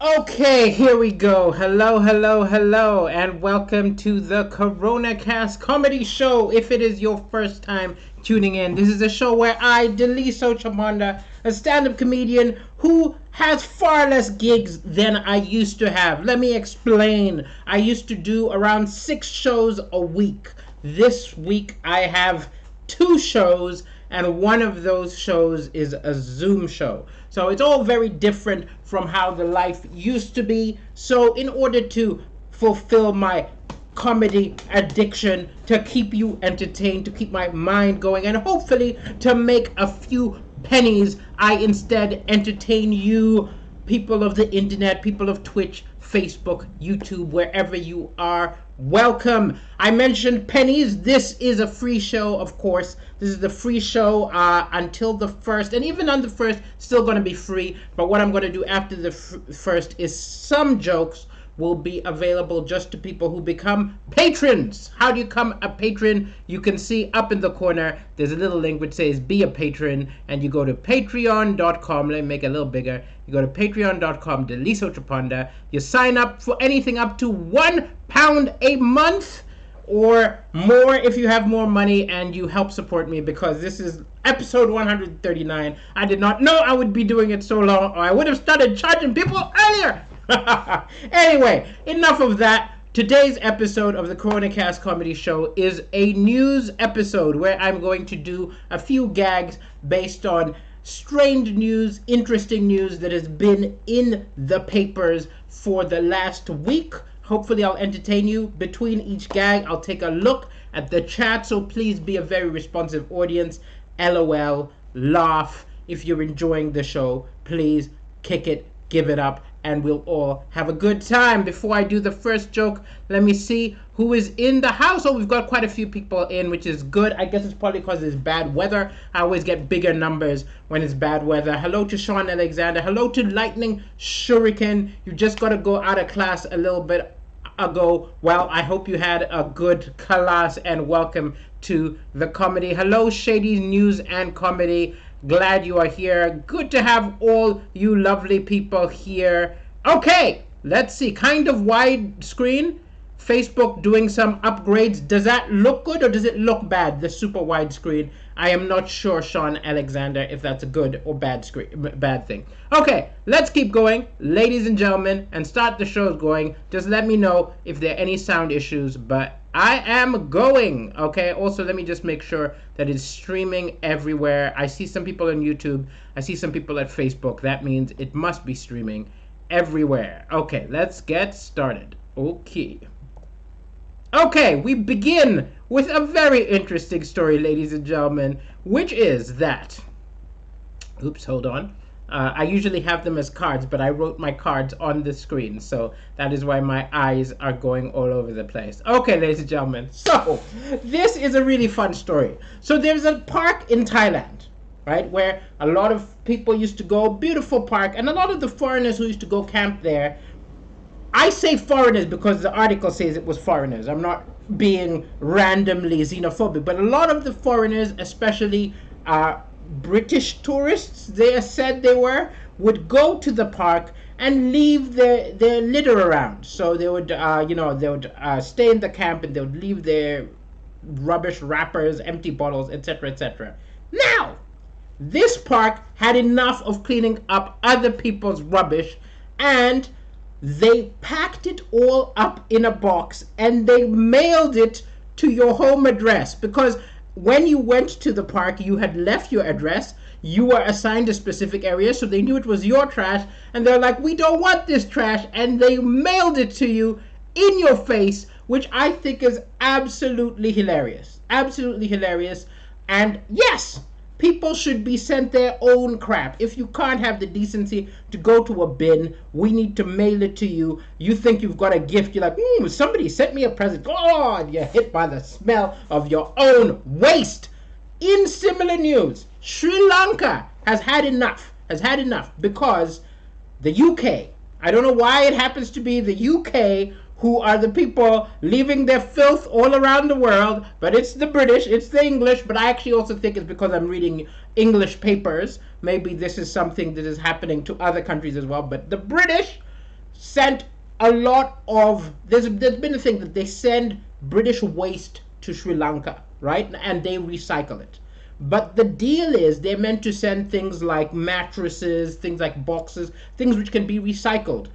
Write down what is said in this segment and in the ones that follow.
Okay, here we go. Hello, hello, hello, and welcome to the Coronacast comedy show. If it is your first time tuning in, this is a show where I, Deliso Chamanda, a stand-up comedian who has far less gigs than I used to have. Let me explain. I used to do around 6 shows a week. This week I have 2 shows, and one of those shows is a Zoom show. So it's all very different from how the life used to be. So in order to fulfill my comedy addiction, to keep you entertained, to keep my mind going, and hopefully to make a few pennies, I instead entertain you, people of the internet, people of Twitch, Facebook, YouTube, wherever you are. Welcome. I mentioned pennies. This is a free show, of course. This is the free show until the 1st, and even on the 1st, still going to be free. But what I'm going to do after the 1st is some jokes will be available just to people who become patrons. How do you become a patron? You can see up in the corner, there's a little link which says be a patron, and you go to patreon.com. Let me make it a little bigger. You go to patreon.com, Deliso Trapanda. You sign up for anything up to £1 a month or more if you have more money, and you help support me because this is episode 139. I did not know I would be doing it so long, or I would have started charging people earlier. Anyway, enough of that. Today's episode of the Coronacast comedy show is a news episode where I'm going to do a few gags based on strange news, interesting news that has been in the papers for the last week. Hopefully I'll entertain you. Between each gag, I'll take a look at the chat, so please be a very responsive audience. LOL, laugh. If you're enjoying the show, please kick it, give it up, and we'll all have a good time. Before I do the first joke, let me see who is in the house. Oh, we've got quite a few people in, which is good. I guess it's probably because it's bad weather. I always get bigger numbers when it's bad weather. Hello to Sean Alexander. Hello to Lightning Shuriken. You just got to go out of class a little bit ago. Well, I hope you had a good class, and welcome to the comedy. Hello, Shady News and Comedy. Glad you are here. Good to have all you lovely people here. Okay, let's see. Kind of wide screen. Facebook doing some upgrades. Does that look good or does it look bad? The super wide screen. I am not sure, Sean Alexander, if that's a good or bad thing. Okay, let's keep going, ladies and gentlemen, and start the show going. Just let me know if there are any sound issues, but I am going. Okay, also let me just make sure that it's streaming everywhere. I see some people on YouTube. I see some people at Facebook. That means it must be streaming everywhere. Okay, let's get started. Okay, we begin with a very interesting story, ladies and gentlemen, which is that... Oops, hold on. I usually have them as cards, but I wrote my cards on the screen, so that is why my eyes are going all over the place. Okay, ladies and gentlemen, so this is a really fun story. So there's a park in Thailand, right, where a lot of people used to go, beautiful park, and a lot of the foreigners who used to go camp there, I say foreigners because the article says it was foreigners. I'm not being randomly xenophobic, but a lot of the foreigners, especially British tourists, they said they were, would go to the park and leave their litter around. So they would, they would stay in the camp and they would leave their rubbish wrappers, empty bottles, etc., etc. Now, this park had enough of cleaning up other people's rubbish, and they packed it all up in a box and they mailed it to your home address, because when you went to the park, you had left your address, you were assigned a specific area, so they knew it was your trash, and they're like, we don't want this trash, and they mailed it to you in your face, which I think is absolutely hilarious. Absolutely hilarious. And yes, people should be sent their own crap. If you can't have the decency to go to a bin, we need to mail it to you. You think you've got a gift. You're like, somebody sent me a present. God, you're hit by the smell of your own waste. In similar news, Sri Lanka has had enough. Because the UK, I don't know why it happens to be the UK who are the people leaving their filth all around the world, but it's the British, it's the English, but I actually also think it's because I'm reading English papers. Maybe this is something that is happening to other countries as well, but the British, sent a lot of, there's been a thing that they send British waste to Sri Lanka, right? And they recycle it. But the deal is they're meant to send things like mattresses, things like boxes, things which can be recycled.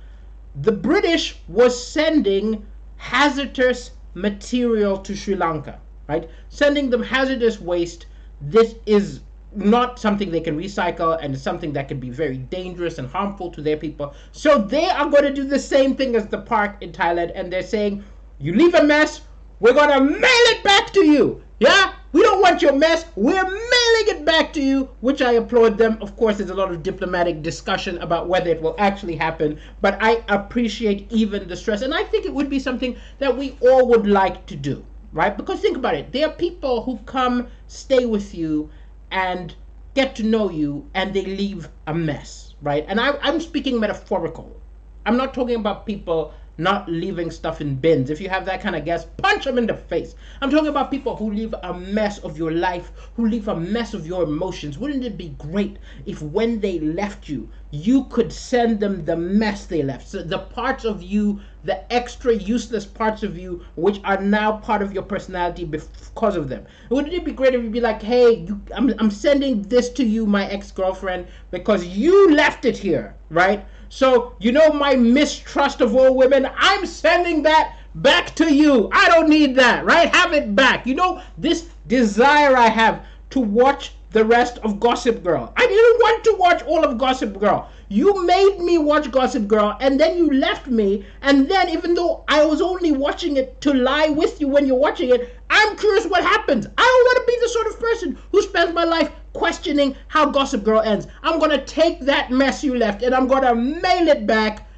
The British was sending hazardous material to Sri Lanka, right? Sending them hazardous waste. This is not something they can recycle, and it's something that can be very dangerous and harmful to their people. So they are going to do the same thing as the park in Thailand, and they're saying, you leave a mess, we're going to mail it back to you. Yeah? We don't want your mess. We're mailing it back to you, which I applaud them. Of course, there's a lot of diplomatic discussion about whether it will actually happen, but I appreciate even the stress, and I think it would be something that we all would like to do, right? Because think about it. There are people who come stay with you and get to know you, and they leave a mess, right? And I'm speaking metaphorical. I'm not talking about people not leaving stuff in bins. If you have that kind of gas, punch them in the face. I'm talking about people who leave a mess of your life, who leave a mess of your emotions. Wouldn't it be great if when they left you, you could send them the mess they left? So the parts of you, the extra useless parts of you, which are now part of your personality because of them. Wouldn't it be great if you'd be like, hey, I'm sending this to you, my ex-girlfriend, because you left it here, right? So, you know, my mistrust of all women, I'm sending that back to you. I don't need that, right? Have it back. You know, this desire I have to watch the rest of Gossip Girl. I didn't want to watch all of Gossip Girl. You made me watch Gossip Girl, and then you left me, and then even though I was only watching it to lie with you when you're watching it, I'm curious what happens. I don't want to be the sort of person who spends my life questioning how Gossip Girl ends. I'm going to take that mess you left, and I'm going to mail it back,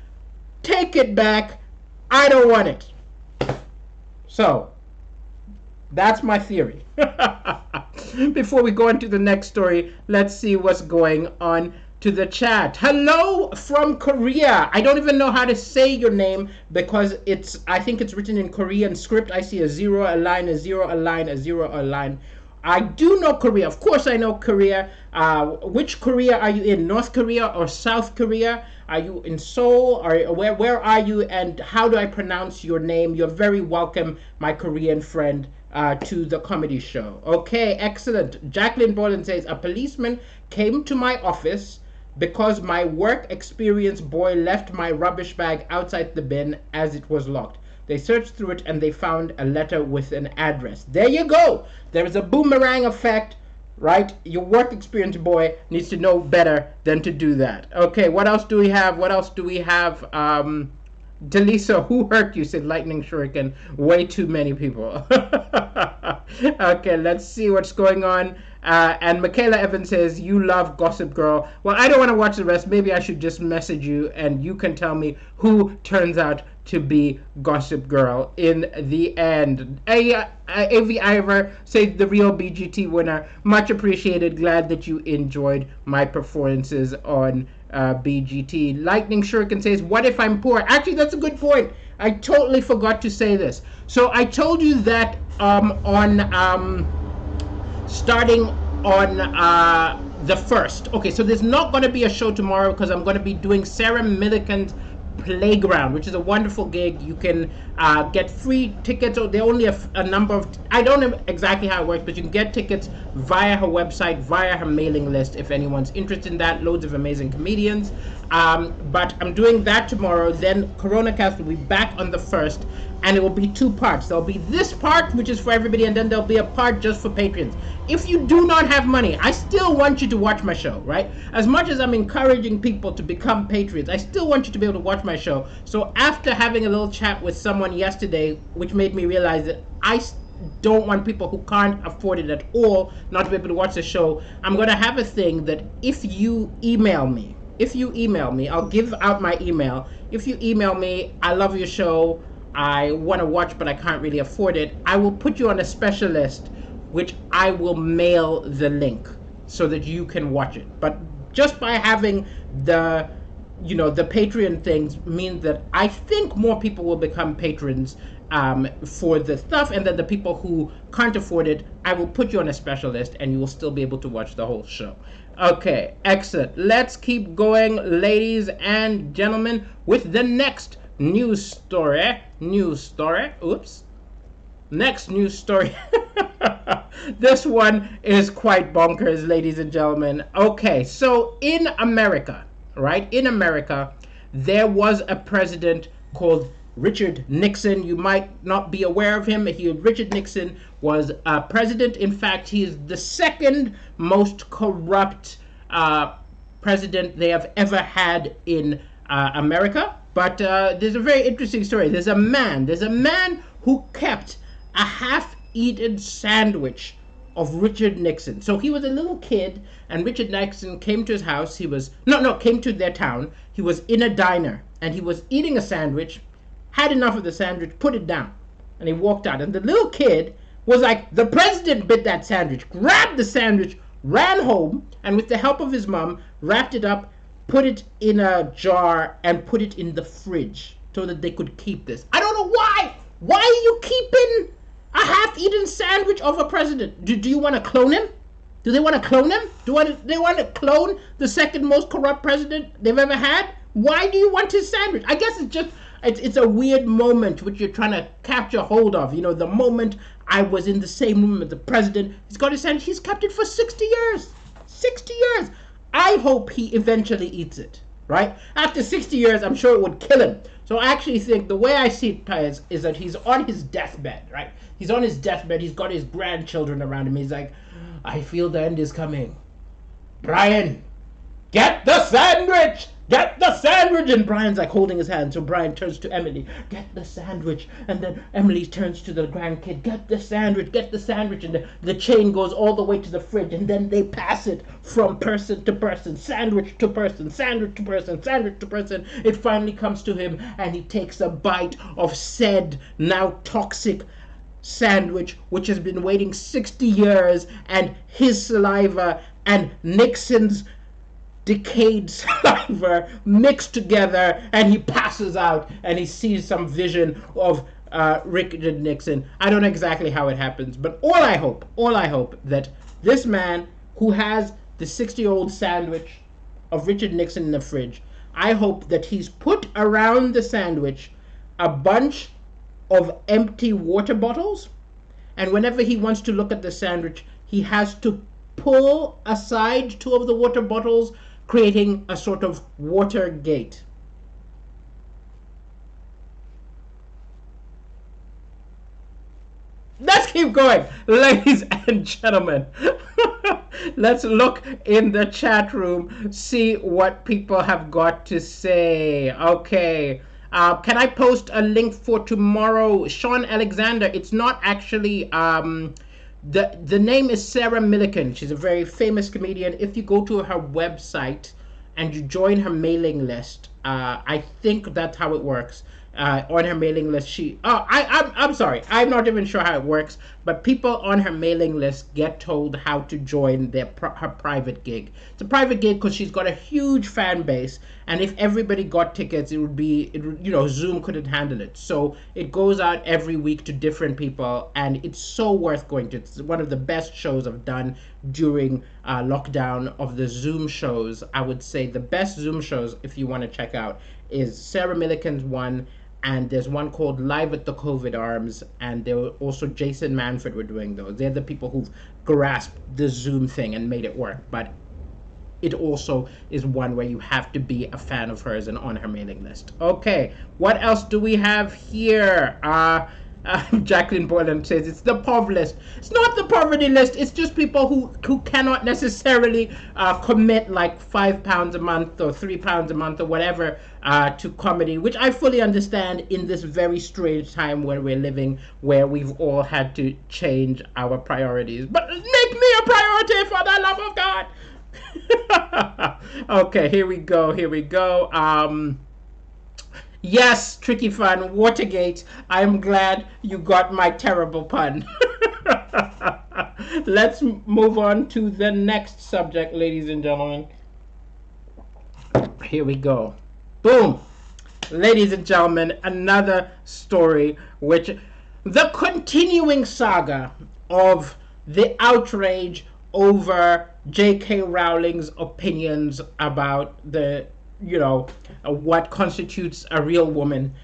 take it back. I don't want it. So, that's my theory. Before we go into the next story, let's see what's going on to the chat. Hello from Korea. I don't even know how to say your name because I think it's written in Korean script. I see a zero, a line, a zero, a line, a zero, a line. I do know Korea. Of course I know Korea. Which Korea are you in? North Korea or South Korea? Are you in Seoul? Or where are you? And how do I pronounce your name? You're very welcome, my Korean friend, to the comedy show. Okay, excellent. Jacqueline Boland says, a policeman came to my office because my work experience boy left my rubbish bag outside the bin as it was locked. They searched through it and they found a letter with an address. There you go. There is a boomerang effect, right? Your work experience boy needs to know better than to do that. Okay, what else do we have? What else do we have? Delisa, who hurt you? Said Lightning Shuriken. Way too many people. Okay, let's see what's going on. And Michaela Evans says, you love Gossip Girl. Well, I don't want to watch the rest. Maybe I should just message you and you can tell me who turns out to be Gossip Girl in the end. A.V. Ivor says, the real BGT winner. Much appreciated. Glad that you enjoyed my performances on BGT. Lightning Shuriken says, what if I'm poor? Actually, that's a good point. I totally forgot to say this. So I told you that starting on the 1st. Okay, so there's not going to be a show tomorrow because I'm going to be doing Sarah Millican's Playground, which is a wonderful gig. You can get free tickets. Or there are only a number of, I don't know exactly how it works, but you can get tickets via her website, via her mailing list if anyone's interested in that. Loads of amazing comedians. But I'm doing that tomorrow. Then Coronacast will be back on the 1st, and it will be 2 parts. There'll be this part, which is for everybody, and then there'll be a part just for patrons. If you do not have money, I still want you to watch my show, right? As much as I'm encouraging people to become patrons, I still want you to be able to watch my show. So after having a little chat with someone yesterday, which made me realize that I don't want people who can't afford it at all not to be able to watch the show, I'm going to have a thing that if you email me, I'll give out my email. If you email me, I love your show, I want to watch but I can't really afford it, I will put you on a special list which I will mail the link so that you can watch it. But just by having the Patreon things means that I think more people will become patrons for the stuff, and then the people who can't afford it, I will put you on a special list and you will still be able to watch the whole show. Okay, excellent. Let's keep going, ladies and gentlemen, with the next news story. News story. Oops. Next news story. This one is quite bonkers, ladies and gentlemen. Okay, so in America, right? In America, there was a president called Richard Nixon. You might not be aware of him. Richard Nixon was a president. In fact, he is the second most corrupt president they have ever had in America. But there's a very interesting story. There's a man who kept a half-eaten sandwich of Richard Nixon. So he was a little kid, and Richard Nixon came to his house. Came to their town. He was in a diner, and he was eating a sandwich, had enough of the sandwich, put it down, and he walked out. And the little kid was like, the president bit that sandwich, grabbed the sandwich, ran home, and with the help of his mom, wrapped it up, put it in a jar, and put it in the fridge so that they could keep this. I don't know why. Why are you keeping a half-eaten sandwich of a president? Do you want to clone him? Do they want to clone him? They want to clone the second most corrupt president they've ever had? Why do you want his sandwich? I guess it's a weird moment which you're trying to capture hold of. You know, the moment I was in the same room with the president, he's got his sandwich, he's kept it for 60 years. 60 years. I hope he eventually eats it, right? After 60 years, I'm sure it would kill him. So I actually think the way I see it is that he's on his deathbed, right? He's on his deathbed. He's got his grandchildren around him. He's like, I feel the end is coming. Brian, get the sandwich! Get the sandwich! And Brian's like holding his hand. So Brian turns to Emily, get the sandwich. And then Emily turns to the grandkid, get the sandwich, get the sandwich. And the chain goes all the way to the fridge. And then they pass it from person to person, sandwich to person, sandwich to person, sandwich to person. It finally comes to him, and he takes a bite of said now toxic sandwich, which has been waiting 60 years, and his saliva and Nixon's decayed saliva mixed together, and he passes out, and he sees some vision of Richard Nixon. I don't know exactly how it happens, but all I hope that this man who has the 60-year-old sandwich of Richard Nixon in the fridge, I hope that he's put around the sandwich a bunch of empty water bottles, and whenever he wants to look at the sandwich, he has to pull aside two of the water bottles, creating a sort of water gate. Let's keep going, ladies and gentlemen. Let's look in the chat room, see what people have got to say. Okay. Can I post a link for tomorrow? Sean Alexander. It's not actually the name is Sarah Milliken. She's a very famous comedian. If you go to her website and you join her mailing list, I think that's how it works. On her mailing list, I'm sorry, I'm not even sure how it works, but people on her mailing list get told how to join her private gig. It's a private gig because she's got a huge fan base, and if everybody got tickets, Zoom couldn't handle it. So it goes out every week to different people, and it's so worth going to. It's one of the best shows I've done during lockdown of the Zoom shows. I would say the best Zoom shows, if you want to check out, is Sarah Milliken's one, and there's one called Live at the COVID Arms, and there were also Jason Manford were doing those. They're the people who've grasped the Zoom thing and made it work, but it also is one where you have to be a fan of hers and on her mailing list. Okay, what else do we have here? Jacqueline Boylan says it's the POV list. It's not the poverty list. It's just people who cannot necessarily commit like £5 a month or £3 a month or whatever to comedy, which I fully understand in this very strange time where we're living, where we've all had to change our priorities. But make me a priority for the love of God. Okay, here we go. Yes, Tricky Fun, Watergate. I'm glad you got my terrible pun. Let's move on to the next subject, ladies and gentlemen. Here we go. Boom. Ladies and gentlemen, another story which the continuing saga of the outrage over J.K. Rowling's opinions about what constitutes a real woman.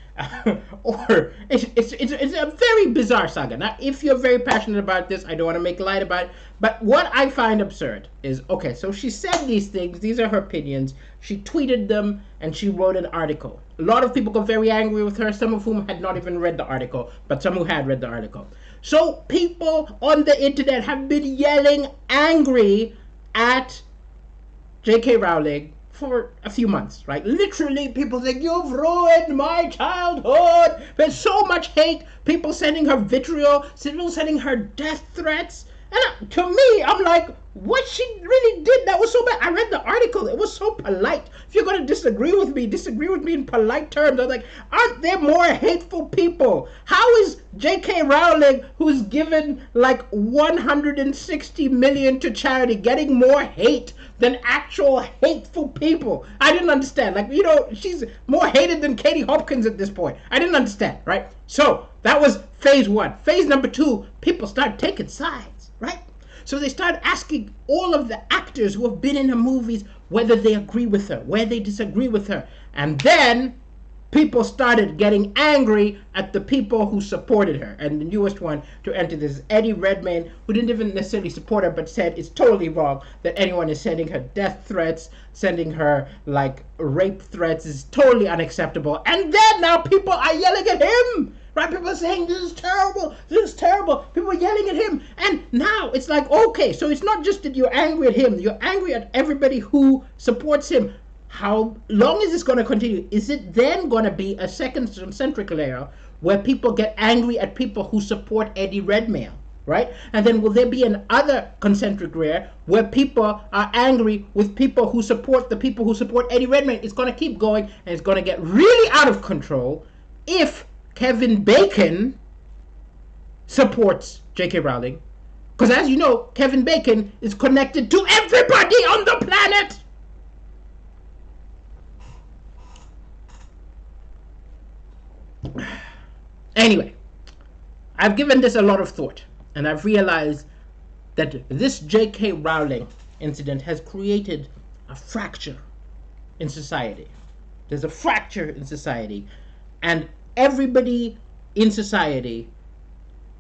Or it's a very bizarre saga. Now, if you're very passionate about this, I don't want to make light about it. But what I find absurd is, okay, so she said these things. These are her opinions. She tweeted them and she wrote an article. A lot of people got very angry with her, some of whom had not even read the article, but some who had read the article. So people on the internet have been yelling angry at J.K. Rowling for a few months, right? Literally, people saying, you've ruined my childhood. There's so much hate. People sending her vitriol, people sending her death threats. And to me, I'm like, what she really did, that was so bad. I read the article. It was so polite. If you're going to disagree with me in polite terms. I was like, aren't there more hateful people? How is J.K. Rowling, who's given like 160 million to charity, getting more hate than actual hateful people? I didn't understand. Like, she's more hated than Katie Hopkins at this point. I didn't understand, right? So that was phase one. Phase number two, people started taking sides, right? So they started asking all of the actors who have been in her movies whether they agree with her, whether they disagree with her. And then people started getting angry at the people who supported her. And the newest one to enter this is Eddie Redmayne, who didn't even necessarily support her, but said it's totally wrong that anyone is sending her death threats, sending her like rape threats is totally unacceptable. And then now people are yelling at him. Right? People are saying, this is terrible. This is terrible. People are yelling at him. And now it's like, okay, so it's not just that you're angry at him. You're angry at everybody who supports him. How long is this going to continue? Is it then going to be a second concentric layer where people get angry at people who support Eddie Redmayne? Right? And then will there be another concentric layer where people are angry with people who support the people who support Eddie Redmayne? It's going to keep going, and it's going to get really out of control if Kevin Bacon supports J.K. Rowling. Because as you know, Kevin Bacon is connected to everybody on the planet. Anyway, I've given this a lot of thought, and I've realized that this J.K. Rowling incident has created a fracture in society. There's a fracture in society, and everybody in society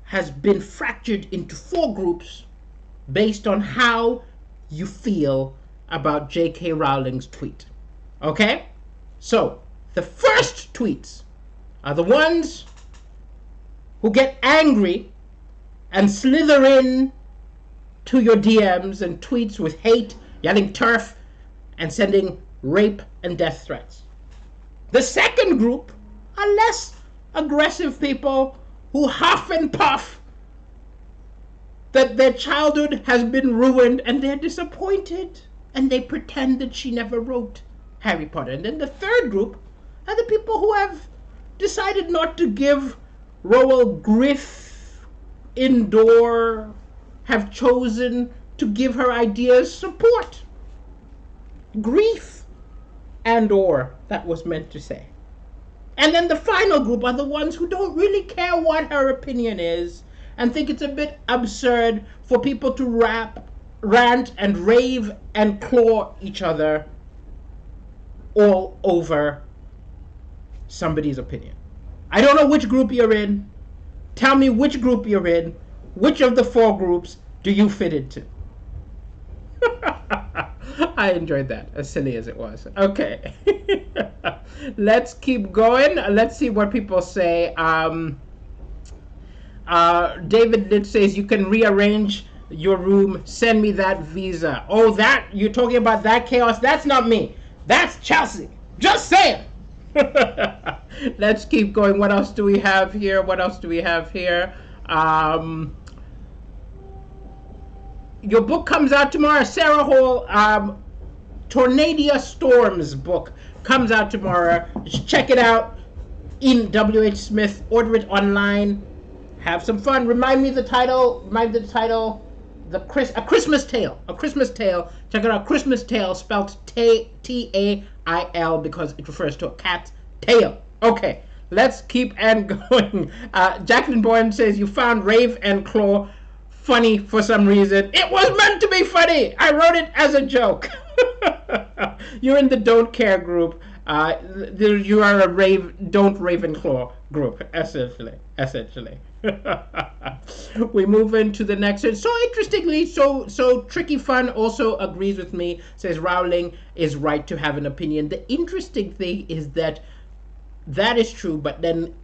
has been fractured into 4 groups based on how you feel about J.K. Rowling's tweet. Okay? So, the first tweets are the ones who get angry and slither in to your DMs and tweets with hate, yelling turf, and sending rape and death threats. The second group are less aggressive people who huff and puff that their childhood has been ruined and they're disappointed and they pretend that she never wrote Harry Potter. And then the third group are the people who have decided not to give Rowell Griff indoor, have chosen to give her ideas support. Grief and or, that was meant to say. And then the final group are the ones who don't really care what her opinion is and think it's a bit absurd for people to rant and rave and claw each other all over somebody's opinion. I don't know which group you're in. Tell me which group you're in. Which of the 4 groups do you fit into? I enjoyed that, as silly as it was. Okay. Let's keep going. Let's see what people say. David Litt says, you can rearrange your room. Send me that visa. Oh, that? You're talking about that chaos? That's not me. That's Chelsea. Just saying. Let's keep going. What else do we have here? Your book comes out tomorrow. Sarah Hall, Tornadia Storms book comes out tomorrow. Just check it out in W.H. Smith. Order it online. Have some fun. Remind me the title. A Christmas Tale. A Christmas Tale. Check it out. Christmas Tale, spelled T-A-I-L, because it refers to a cat's tail. Okay, let's keep on going. Jacqueline Boyne says, you found Rave and Claw funny for some reason. It was meant to be funny. I wrote it as a joke. You're in the don't care group. You are a don't Ravenclaw group, essentially. We move into the next one. So interestingly, so Tricky Fun also agrees with me, says Rowling is right to have an opinion. The interesting thing is that is true, but then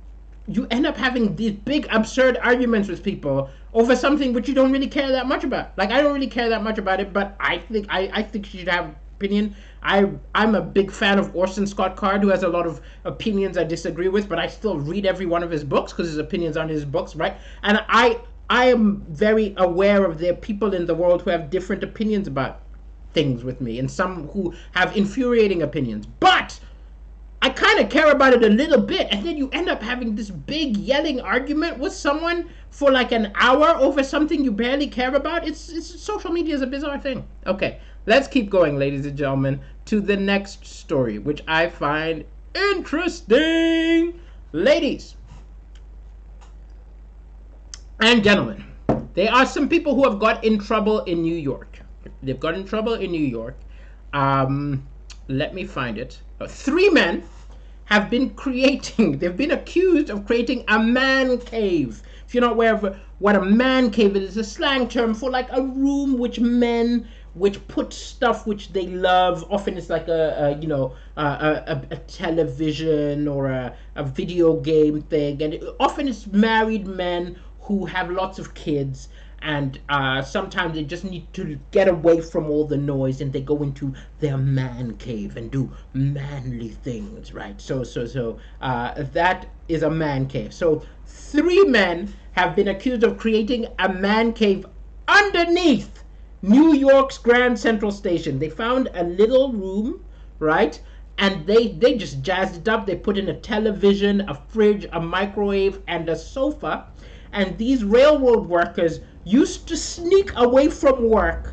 you end up having these big absurd arguments with people over something which you don't really care that much about. Like, I don't really care that much about it, but I think she should have opinion. I'm a big fan of Orson Scott Card, who has a lot of opinions I disagree with, but I still read every one of his books because his opinions on his books, right? And I am very aware of there are people in the world who have different opinions about things with me, and some who have infuriating opinions. But I kind of care about it a little bit, and then you end up having this big yelling argument with someone for like an hour over something you barely care about. It's social media is a bizarre thing. Okay, let's keep going, ladies and gentlemen, to the next story, which I find interesting. Ladies and gentlemen, there are some people who have got in trouble in New York. They've got in trouble in New York. Let me find it. 3 men have been they've been accused of creating a man cave. If you're not aware of what a man cave is, it's a slang term for like a room which put stuff which they love. Often it's like a television or a video game thing, and often it's married men who have lots of kids, and sometimes they just need to get away from all the noise, and they go into their man cave and do manly things, right? So that is a man cave. So 3 men have been accused of creating a man cave underneath New York's Grand Central Station. They found a little room, right? And they just jazzed it up. They put in a television, a fridge, a microwave, and a sofa. And these railroad workers used to sneak away from work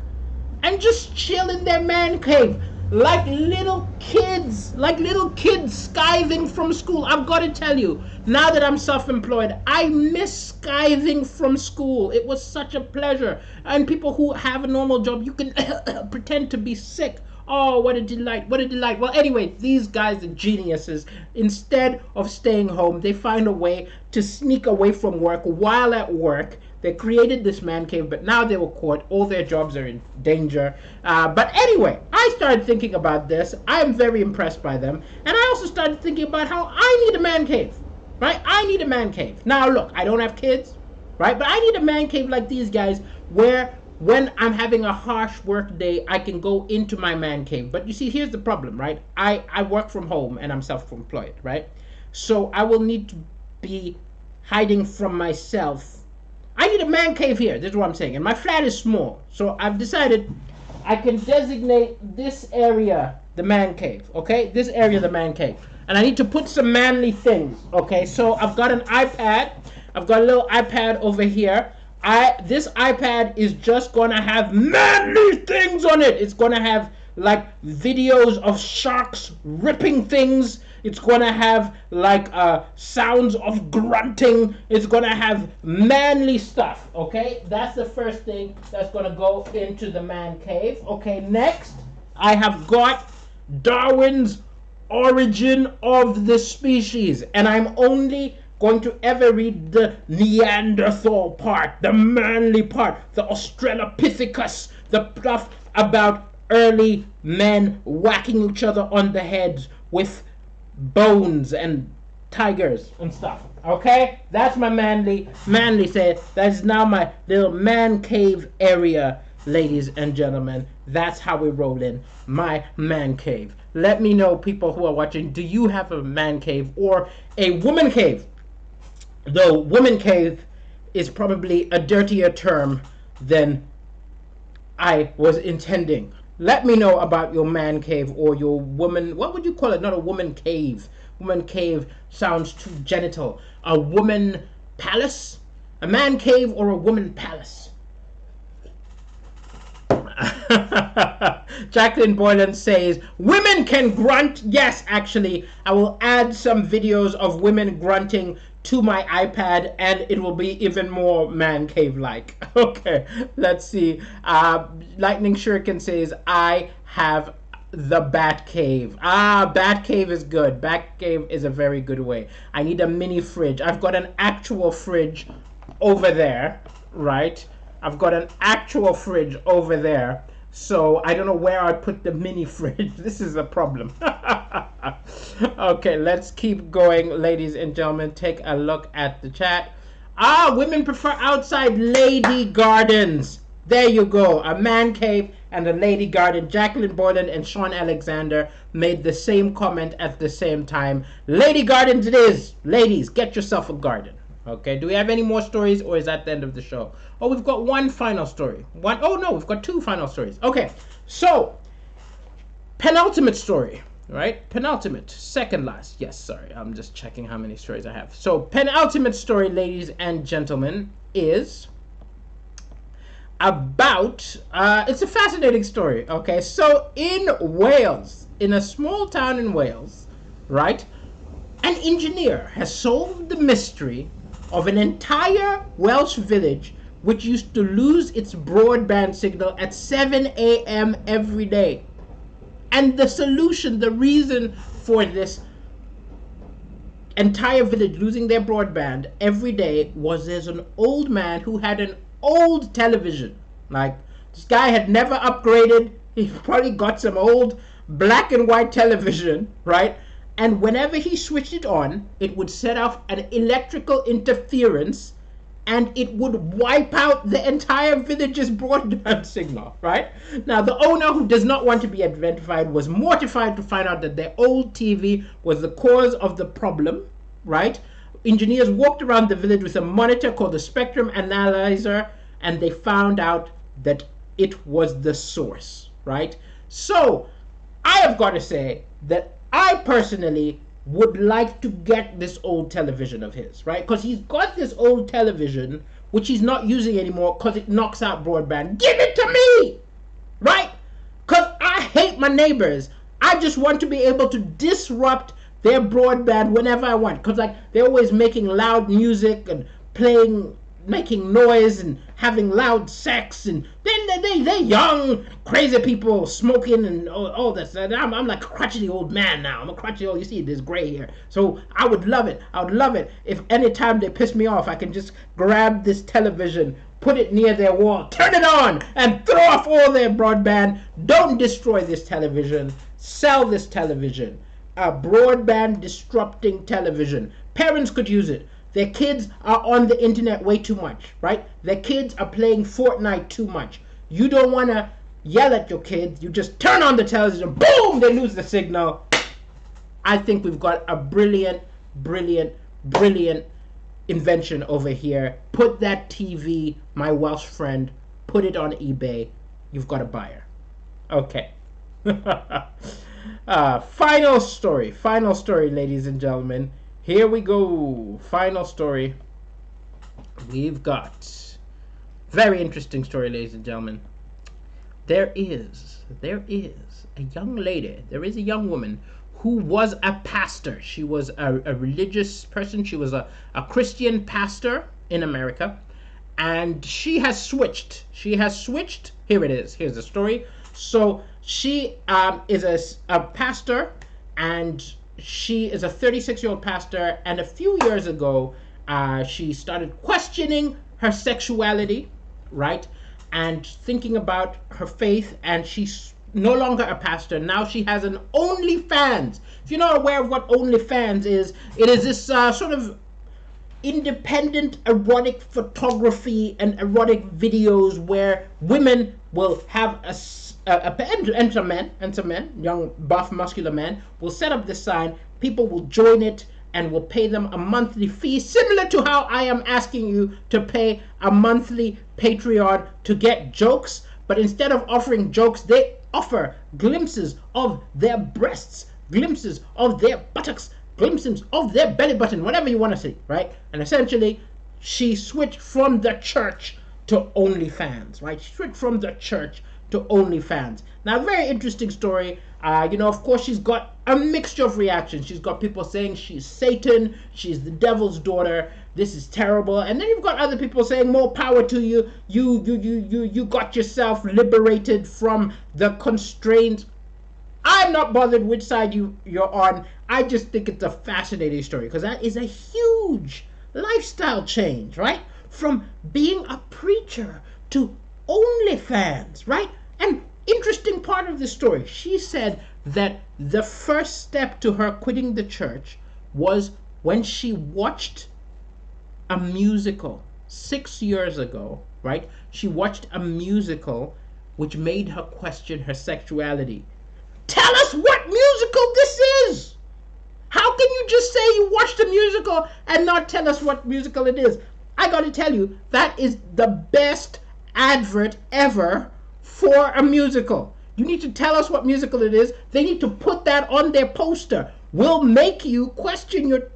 and just chill in their man cave like little kids skiving from school. I've got to tell you, now that I'm self-employed, I miss skiving from school. It was such a pleasure. And people who have a normal job, you can pretend to be sick. Oh, what a delight, what a delight. Well, anyway, these guys are geniuses. Instead of staying home, they find a way to sneak away from work while at work. They created this man cave, but now they were caught. All their jobs are in danger. But anyway, I started thinking about this. I am very impressed by them. And I also started thinking about how I need a man cave, right? I need a man cave. Now, look, I don't have kids, right? But I need a man cave like these guys where when I'm having a harsh work day, I can go into my man cave. But you see, here's the problem, right? I work from home and I'm self-employed, right? So I will need to be hiding from myself. I need a man cave here. This is what I'm saying. And my flat is small. So I've decided I can designate this area the man cave, okay? This area the man cave. And I need to put some manly things, okay? So I've got an iPad. I've got a little iPad over here. This iPad is just gonna have manly things on it. It's gonna have like videos of sharks ripping things. It's gonna have like sounds of grunting. It's gonna have manly stuff. Okay, that's the first thing that's gonna go into the man cave. Okay, next I have got Darwin's Origin of the Species, and I'm only going to ever read the Neanderthal part, the manly part, the Australopithecus, the stuff about early men whacking each other on the heads with bones and tigers and stuff. Okay, that's my manly say. That's now my little man cave area, ladies and gentlemen. That's how we roll in my man cave. Let me know, people who are watching, do you have a man cave or a woman cave? Though woman cave is probably a dirtier term than I was intending. Let me know about your man cave or your woman. What would you call it? Not a woman cave. Woman cave sounds too genital. A woman palace? A man cave or a woman palace? Jacqueline Boylan says, women can grunt. Yes, actually, I will add some videos of women grunting to my iPad, and it will be even more man cave like. Okay, let's see. Lightning Shuriken says, I have the Bat Cave. Bat Cave is good. Bat Cave is a very good way. I need a mini fridge. I've got an actual fridge over there, right? I've got an actual fridge over there. So I don't know where I put the mini fridge. This is a problem. Okay, let's keep going, ladies and gentlemen. Take a look at the chat. Women prefer outside lady gardens. There you go. A man cave and a lady garden. Jacqueline Boylan and Sean Alexander made the same comment at the same time. Lady gardens it is. Ladies, get yourself a garden. Okay, do we have any more stories, or is that the end of the show? Oh, we've got one final story. Oh no, we've got two final stories. Okay, so penultimate story, right? Penultimate, second last. Yes, sorry, I'm just checking how many stories I have. So penultimate story, ladies and gentlemen, is about, it's a fascinating story. Okay, so in Wales, in a small town in Wales, right, an engineer has solved the mystery of an entire Welsh village which used to lose its broadband signal at 7 a.m. every day. And the solution, the reason for this entire village losing their broadband every day was there's an old man who had an old television. Like, this guy had never upgraded. He probably got some old black and white television, right? And whenever he switched it on, it would set off an electrical interference, and it would wipe out the entire village's broadband signal, right? Now, the owner, who does not want to be identified, was mortified to find out that their old TV was the cause of the problem, right? Engineers walked around the village with a monitor called the spectrum analyzer, and they found out that it was the source, right? So, I have got to say that I personally would like to get this old television of his, right? Because he's got this old television, which he's not using anymore because it knocks out broadband. Give it to me, right? Because I hate my neighbors. I just want to be able to disrupt their broadband whenever I want. Because, like, they're always making loud music and making noise and having loud sex, and they're young, crazy people smoking and all this. And I'm like a crotchety old man now. I'm a crotchety old, you see, there's gray here. So I would love it. I would love it if anytime they piss me off, I can just grab this television, put it near their wall, turn it on, and throw off all their broadband. Don't destroy this television. Sell this television. A broadband disrupting television. Parents could use it. Their kids are on the internet way too much, right? Their kids are playing Fortnite too much. You don't want to yell at your kids. You just turn on the television, boom, they lose the signal. I think we've got a brilliant, brilliant, brilliant invention over here. Put that TV, my Welsh friend, put it on eBay. You've got a buyer. Okay. Final story, ladies and gentlemen. Here we go. Final story. We've got very interesting story, ladies and gentlemen. There is a young lady. There is a young woman who was a pastor. She was a religious person. She was a Christian pastor in America. And she has switched. Here it is. Here's the story. So she is a pastor, and she is a 36-year-old pastor, and a few years ago, she started questioning her sexuality, right? And thinking about her faith, and she's no longer a pastor. Now she has an OnlyFans. If you're not aware of what OnlyFans is, it is this sort of independent erotic photography and erotic videos where women will have and some men, young, buff, muscular men, will set up this sign. People will join it and will pay them a monthly fee, similar to how I am asking you to pay a monthly Patreon to get jokes. But instead of offering jokes, they offer glimpses of their breasts, glimpses of their buttocks, glimpses of their belly button, whatever you want to see, right? And essentially, she switched from the church to OnlyFans, right? She switched from the church to OnlyFans. Now, very interesting story. Of course, she's got a mixture of reactions. She's got people saying she's Satan, she's the devil's daughter, this is terrible. And then you've got other people saying more power to you. You got yourself liberated from the constraints. I'm not bothered which side you're on. I just think it's a fascinating story because that is a huge lifestyle change, right? From being a preacher to OnlyFans, right? And interesting part of the story, she said that the first step to her quitting the church was when she watched a musical 6 years ago, right? She watched a musical which made her question her sexuality. Tell us what musical this is! How can you just say you watched a musical and not tell us what musical it is? I gotta tell you, that is the best advert ever for a musical. You need to tell us what musical it is. They need to put that on their poster. We'll make you question your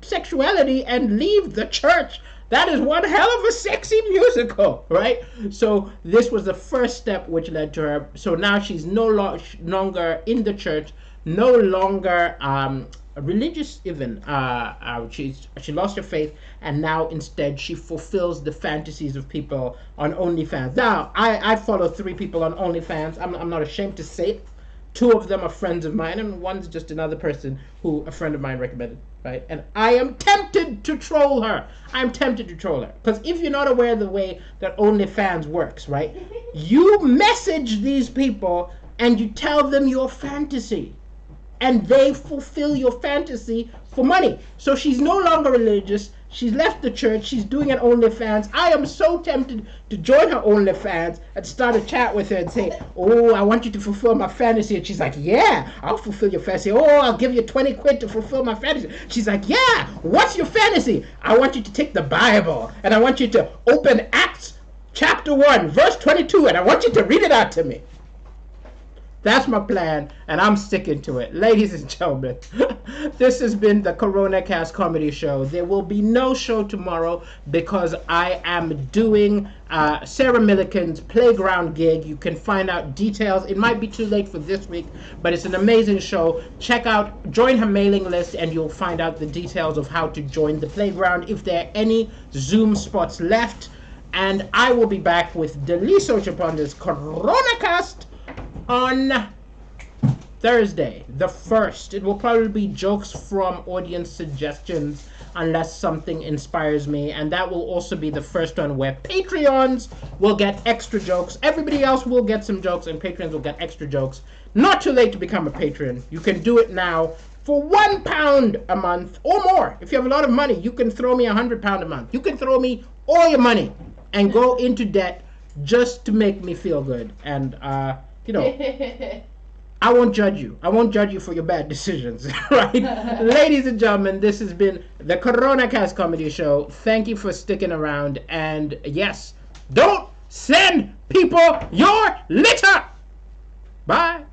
sexuality and leave the church. That is one hell of a sexy musical, right? So this was the first step which led to her. So now she's no longer in the church, no longer religious even. She lost her faith, and now instead she fulfills the fantasies of people on OnlyFans. Now I follow 3 people on OnlyFans. I'm not ashamed to say it. 2 of them are friends of mine, and one's just another person who a friend of mine recommended, right? And I am tempted to troll her. I'm tempted to troll her. Because if you're not aware of the way that OnlyFans works, right? You message these people and you tell them your fantasy. And they fulfill your fantasy for money. So she's no longer religious. She's left the church. She's doing an OnlyFans. I am so tempted to join her OnlyFans and start a chat with her and say, oh, I want you to fulfill my fantasy. And she's like, yeah, I'll fulfill your fantasy. Oh, I'll give you 20 quid to fulfill my fantasy. She's like, yeah, what's your fantasy? I want you to take the Bible and I want you to open Acts chapter 1, verse 22, and I want you to read it out to me. That's my plan, and I'm sticking to it. Ladies and gentlemen, this has been the Coronacast Comedy Show. There will be no show tomorrow because I am doing Sarah Millican's Playground gig. You can find out details. It might be too late for this week, but it's an amazing show. Join her mailing list, and you'll find out the details of how to join the Playground if there are any Zoom spots left. And I will be back with Deliso Chaponda's Coronacast on Thursday, the 1st. It will probably be jokes from audience suggestions unless something inspires me, and that will also be the first one where Patreons will get extra jokes. Everybody else will get some jokes and Patreons will get extra jokes. Not too late to become a patron. You can do it now for £1 a month or more. If you have a lot of money, you can throw me £100 a month. You can throw me all your money and go into debt just to make me feel good. And I won't judge you. I won't judge you for your bad decisions, right? Ladies and gentlemen, this has been the Coronacast Comedy Show. Thank you for sticking around. And yes, don't send people your litter. Bye.